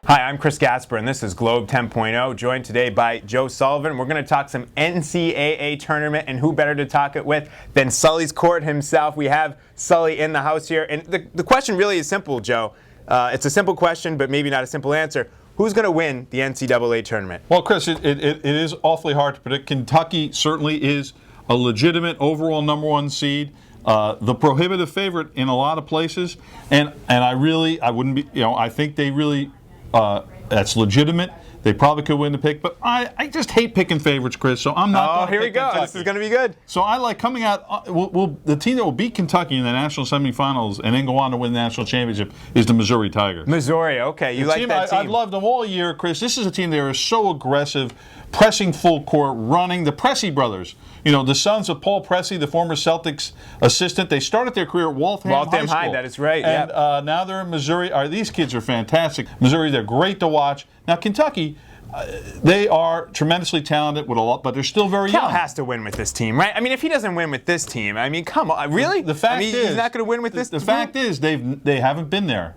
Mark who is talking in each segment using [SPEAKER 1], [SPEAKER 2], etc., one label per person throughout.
[SPEAKER 1] Hi, I'm Chris Gasper, and this is Globe 10.0, joined today by Joe Sullivan. We're going to talk some NCAA Tournament, and who better to talk it with than Sully's court himself. We have Sully in the house here, and the question really is simple, Joe. It's a simple question, but maybe not a simple answer. Who's going to win the NCAA Tournament?
[SPEAKER 2] Well, Chris, it is awfully hard to predict. Kentucky certainly is a legitimate overall #1 seed. The prohibitive favorite in a lot of places, and I wouldn't be, I think they really, that's legitimate. They probably could win the pick, but I just hate picking favorites, Chris, so I'm not going to
[SPEAKER 1] here we
[SPEAKER 2] pick
[SPEAKER 1] go.
[SPEAKER 2] Kentucky.
[SPEAKER 1] This is going to be good.
[SPEAKER 2] So I like coming out, the team that will beat Kentucky in the national semifinals and then go on to win the national championship is the Missouri Tigers.
[SPEAKER 1] Missouri, okay. You like that team.
[SPEAKER 2] I've loved them all year, Chris. This is a team that are so aggressive, pressing full court, running. The Pressey brothers, the sons of Paul Pressey, the former Celtics assistant, they started their career at Waltham High.
[SPEAKER 1] That is right.
[SPEAKER 2] And now they're in Missouri. These kids are fantastic. Missouri, they're great to watch. Now, Kentucky, they are tremendously talented with a lot, but they're still very young.
[SPEAKER 1] Cal has to win with this team, right? I mean, if he doesn't win with this team, come on, really?
[SPEAKER 2] The fact is,
[SPEAKER 1] he's not going to win with this team?
[SPEAKER 2] The fact is, they haven't been there.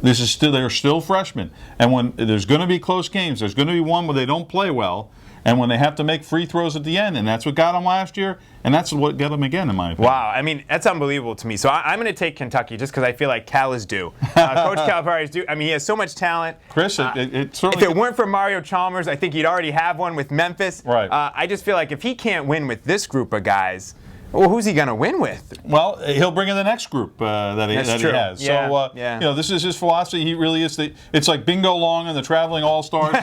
[SPEAKER 2] They're still freshmen, and when there's going to be close games, there's going to be one where they don't play well, and when they have to make free throws at the end, and that's what got them last year, and that's what got them again, in my opinion.
[SPEAKER 1] Wow, I mean, that's unbelievable to me. So I'm going to take Kentucky just because I feel like Cal is due. Coach Calipari is due. I mean, he has so much talent.
[SPEAKER 2] Chris,
[SPEAKER 1] if it weren't for Mario Chalmers, I think he'd already have one with Memphis.
[SPEAKER 2] Right.
[SPEAKER 1] I just feel like if he can't win with this group of guys, well, who's he going to win with?
[SPEAKER 2] Well, he'll bring in the next group that he has.
[SPEAKER 1] Yeah,
[SPEAKER 2] So, this is his philosophy. He really is it's like Bingo Long and the Traveling All-Stars.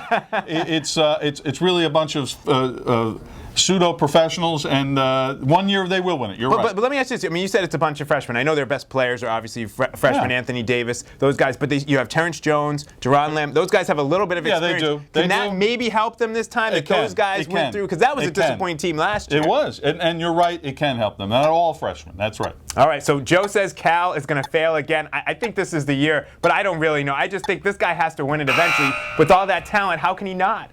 [SPEAKER 2] It's really a bunch of pseudo-professionals, and 1 year they will win it. You're right.
[SPEAKER 1] But let me ask you this. I mean, you said it's a bunch of freshmen. I know their best players are obviously freshmen, Anthony Davis, those guys. But you have Terrence Jones, Deron Lamb. Those guys have a little bit of experience.
[SPEAKER 2] Yeah, they do.
[SPEAKER 1] Can that maybe help them this time? That those guys went through? Because that was a disappointing team last year.
[SPEAKER 2] It was. And you're right, it can help them. Not all freshmen. That's right.
[SPEAKER 1] All right, so Joe says Cal is going to fail again. I think this is the year, but I don't really know. I just think this guy has to win it eventually. With all that talent, how can he not?